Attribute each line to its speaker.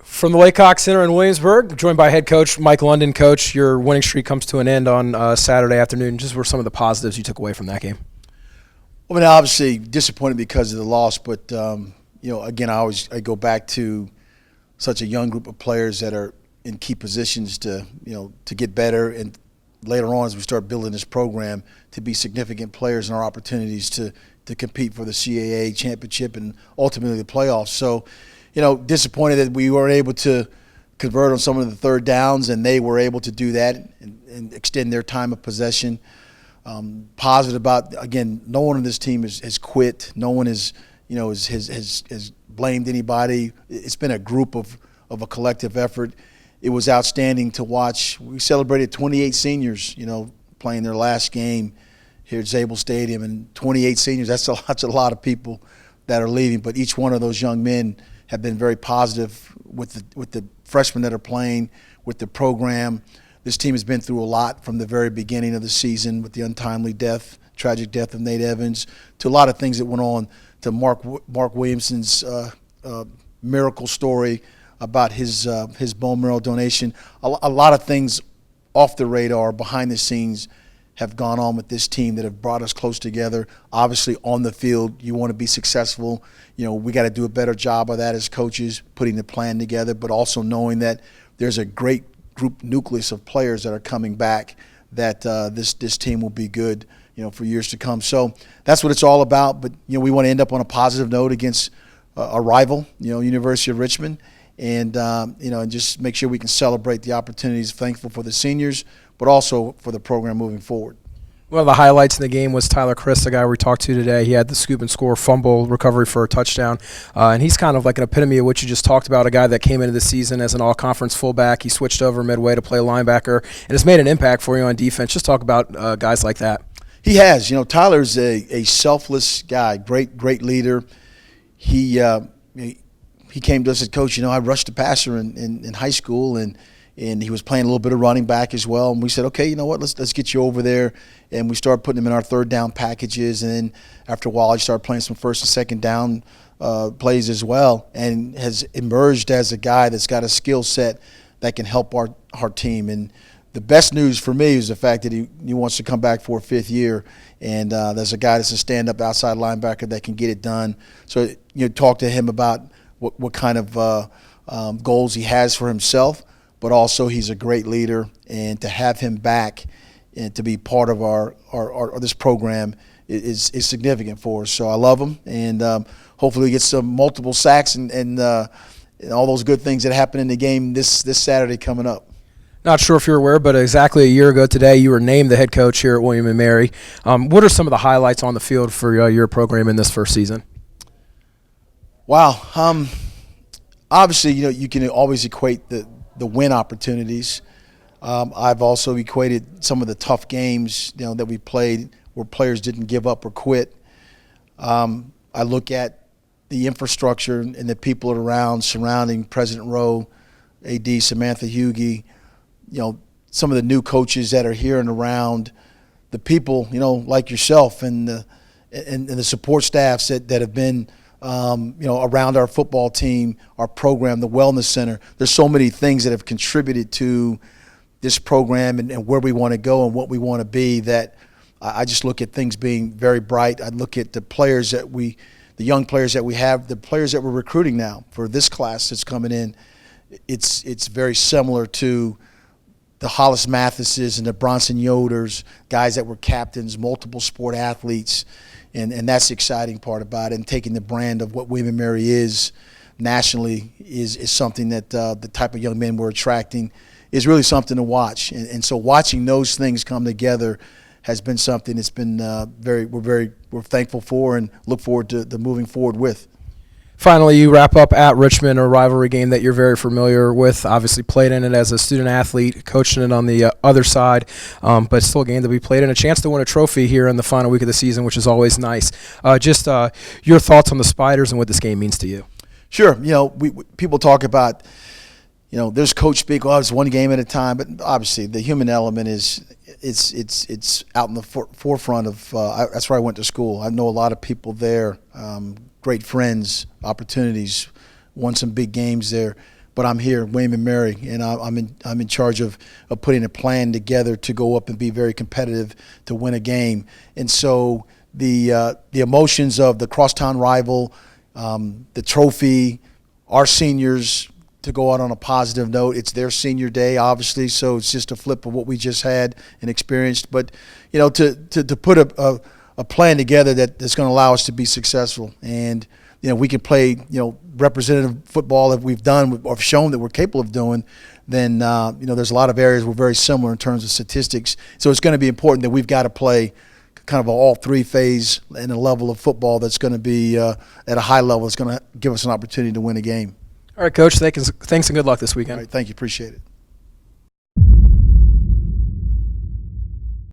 Speaker 1: From the Laycock Center in Williamsburg, joined by head coach Mike London. Coach, your winning streak comes to an end on Saturday afternoon. Just what were some of the positives you took away from that game?
Speaker 2: I mean, obviously disappointed because of the loss, but again, I go back to such a young group of players that are in key positions to get better, and later on as we start building this program to be significant players in our opportunities to compete for the CAA championship and ultimately the playoffs. So, disappointed that we weren't able to convert on some of the third downs, and they were able to do that and extend their time of possession. Positive about, again, no one on this team has quit. No one has blamed anybody. It's been a group of a collective effort. It was outstanding to watch. We celebrated 28 seniors, playing their last game here at Zabel Stadium, and 28 seniors, that's a lot of people that are leaving, but each one of those young men have been very positive with the freshmen that are playing, with the program. This team has been through a lot from the very beginning of the season, with the untimely death, tragic death of Nate Evans, to a lot of things that went on, to Mark Williamson's miracle story about his bone marrow donation. A lot of things off the radar, behind the scenes, have gone on with this team that have brought us close together. Obviously, on the field, you want to be successful. We got to do a better job of that as coaches, putting the plan together, but also knowing that there's a great group nucleus of players that are coming back, that this team will be good, for years to come. So that's what it's all about. But we want to end up on a positive note against a rival, University of Richmond, and and just make sure we can celebrate the opportunities. Thankful for the seniors, but also for the program moving forward.
Speaker 1: One of the highlights in the game was Tyler Chris, the guy we talked to today. He had the scoop and score fumble recovery for a touchdown. And he's kind of like an epitome of what you just talked about, a guy that came into the season as an all-conference fullback. He switched over midway to play linebacker and has made an impact for you on defense. Just talk about guys like that.
Speaker 2: He has. Tyler's a selfless guy, great leader. He came to us as coach. I rushed the passer in high school, and he was playing a little bit of running back as well. And we said, okay, you know what, let's get you over there. And we started putting him in our third down packages. And then after a while, he started playing some first and second down plays as well, and has emerged as a guy that's got a skill set that can help our team. And the best news for me is the fact that he wants to come back for a fifth year. And there's a guy that's a stand-up outside linebacker that can get it done. So talk to him about what kind of goals he has for himself, but also he's a great leader, and to have him back and to be part of our this program is significant for us. So I love him, and hopefully he gets some multiple sacks and all those good things that happen in the game this Saturday coming up.
Speaker 1: Not sure if you're aware, but exactly a year ago today, you were named the head coach here at William & Mary. What are some of the highlights on the field for your program in this first season?
Speaker 2: Wow. Obviously, you can always equate the win opportunities. I've also equated some of the tough games, that we played where players didn't give up or quit. I look at the infrastructure and the people around surrounding President Rowe, AD Samantha Hughey, some of the new coaches that are here and around, the people, like yourself and the support staffs that have been around our football team, our program, the wellness center. There's so many things that have contributed to this program and where we want to go and what we want to be, that I just look at things being very bright. I look at the players the young players that we have, the players that we're recruiting now for this class that's coming in. It's very similar to the Hollis Mathises and the Bronson Yoders, guys that were captains, multiple sport athletes. And that's the exciting part about it. And taking the brand of what William & Mary is nationally is something that the type of young men we're attracting is really something to watch. And so watching those things come together has been something that's been we're thankful for and look forward to moving forward with.
Speaker 1: Finally, you wrap up at Richmond, a rivalry game that you're very familiar with. Obviously played in it as a student athlete, coached in it on the other side, but still a game that we played in. A chance to win a trophy here in the final week of the season, which is always nice. Just your thoughts on the Spiders and what this game means to you.
Speaker 2: Sure. People talk about, there's coach speak, it's one game at a time, but obviously the human element it's out in the forefront of. That's where I went to school. I know a lot of people there. Great friends, opportunities, won some big games there. but I'm here, William and Mary, and I'm in charge of putting a plan together to go up and be very competitive to win a game. And so the emotions of the crosstown rival, the trophy, our seniors, to go out on a positive note. It's their senior day, obviously, so it's just a flip of what we just had and experienced. But to put a plan together that's going to allow us to be successful, and we can play representative football that we've done or shown that we're capable of doing. Then there's a lot of areas we're very similar in terms of statistics. So it's going to be important that we've got to play kind of an all-three phase and a level of football that's going to be at a high level. That's going to give us an opportunity to win a game.
Speaker 1: All right, Coach. Thanks and good luck this weekend.
Speaker 2: All right, thank you. Appreciate it.